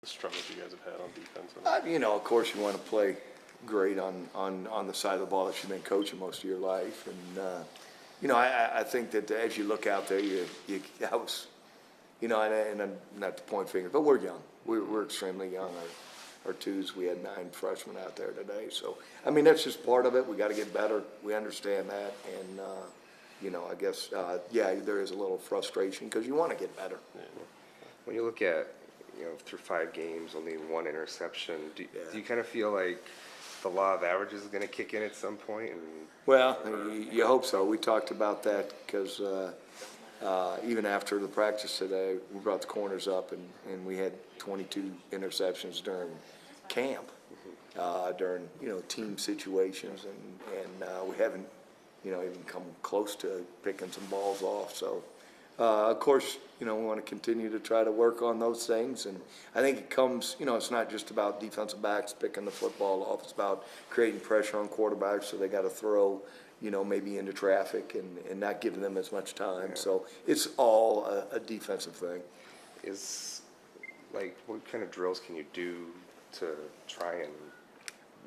struggles you guys have had on defense? Of course you want to play great on the side of the ball that you've been coaching most of your life. And, I think that as you look out there, I was, and I'm not to point fingers, but we're young. We're extremely young. Our twos, we had 9 freshmen out there today. So, that's just part of it. We got to get better. We understand that. And, I guess, there is a little frustration because you want to get better. Yeah. When you look at, through 5 games, only 1 interception, do you kind of feel like the law of averages is going to kick in at some point? Well, you hope so. We talked about that because even after the practice today, we brought the corners up and we had 22 interceptions during camp, during team situations, and we haven't even come close to picking some balls off. So of course we want to continue to try to work on those things, and I think it comes it's not just about defensive backs picking the football off. It's about creating pressure on quarterbacks so they got to throw maybe into traffic and not giving them as much time. So it's all a defensive thing. What kind of drills can you do to try and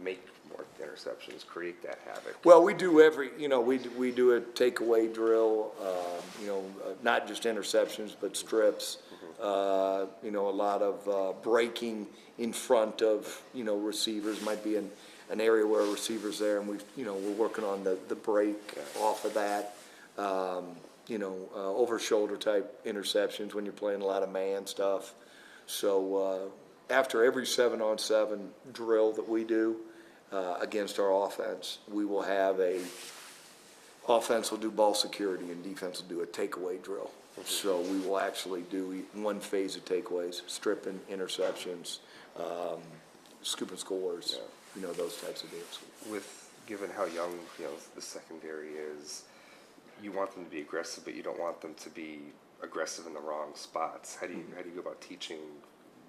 make more interceptions, create that havoc? Well, we do we do a takeaway drill, not just interceptions, but strips. A lot of breaking in front of, receivers. Might be an area where a receiver's there, and we're working on the break off of that. Over shoulder type interceptions when you're playing a lot of man stuff. So after every 7-on-7 drill that we do against our offense, we will have offense will do ball security and defense will do a takeaway drill. So we will actually do 1 phase of takeaways, stripping, interceptions, scooping scores, those types of deals. Given how young the secondary is, you want them to be aggressive, but you don't want them to be aggressive in the wrong spots. How do you go about teaching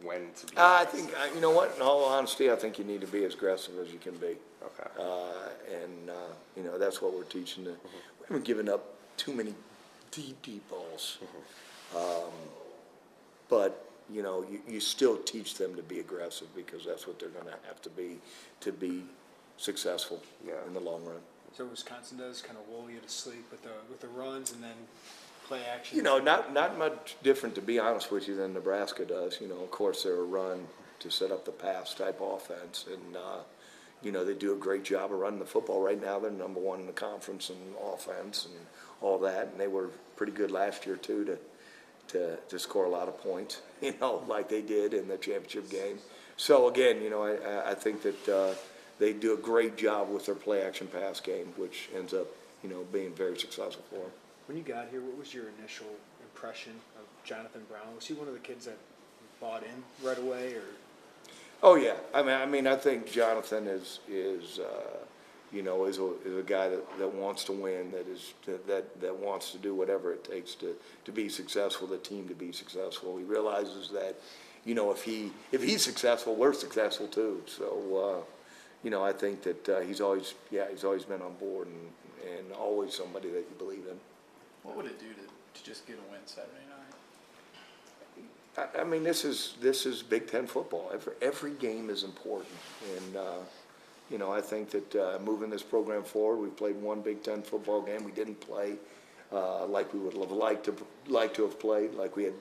when to be aggressive? I think in all honesty, I think you need to be as aggressive as you can be. Okay. That's what we're teaching. We haven't given up too many deep balls, but you still teach them to be aggressive because that's what they're going to have to be successful in the long run. So Wisconsin does kind of lull you to sleep with the runs and then play action. Not much different, to be honest with you, than Nebraska does. Of course they're a run to set up the pass type offense, and they do a great job of running the football. Right now they're number 1 in the conference in offense and all that, and they were pretty good last year too to score a lot of points, like they did in the championship game. So again, I think that they do a great job with their play action pass game, which ends up being very successful for them. When you got here, what was your initial impression of Jonathan Brown? Was he one of the kids that bought in right away, or? Oh yeah, I think Jonathan is a guy that wants to win, that wants to do whatever it takes to be successful, the team to be successful. He realizes that if he's successful, we're successful too. So I think that he's always been on board and always somebody that you believe in. What would it do to just get a win Saturday night? This is Big Ten football. Every game is important, and I think that moving this program forward, we played 1 Big Ten football game. We didn't play like we would have liked to have played, like we had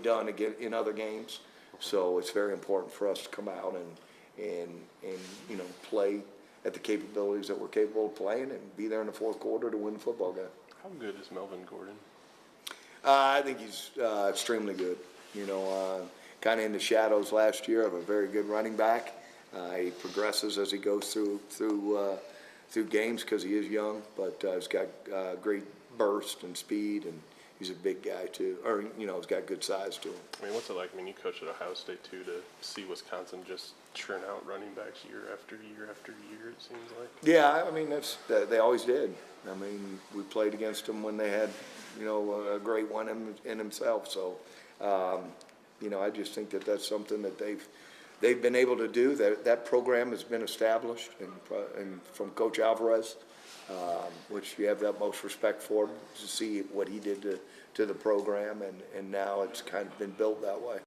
done again in other games. So it's very important for us to come out and play at the capabilities that we're capable of playing and be there in the 4th quarter to win the football game. How good is Melvin Gordon? I think he's extremely good. Kind of in the shadows last year of a very good running back. He progresses as he goes through games because he is young, but he's got great burst and speed, and he's a big guy too. Or he's got good size to him. What's it like? You coached at Ohio State too, to see Wisconsin just churn out running backs year after year after year. It seems like. Yeah, they always did. We played against them when they had a great one in himself. So, I just think that that's something that they've been able to do. That program has been established, and from Coach Alvarez, which you have the utmost respect for, to see what he did to the program, and now it's kind of been built that way.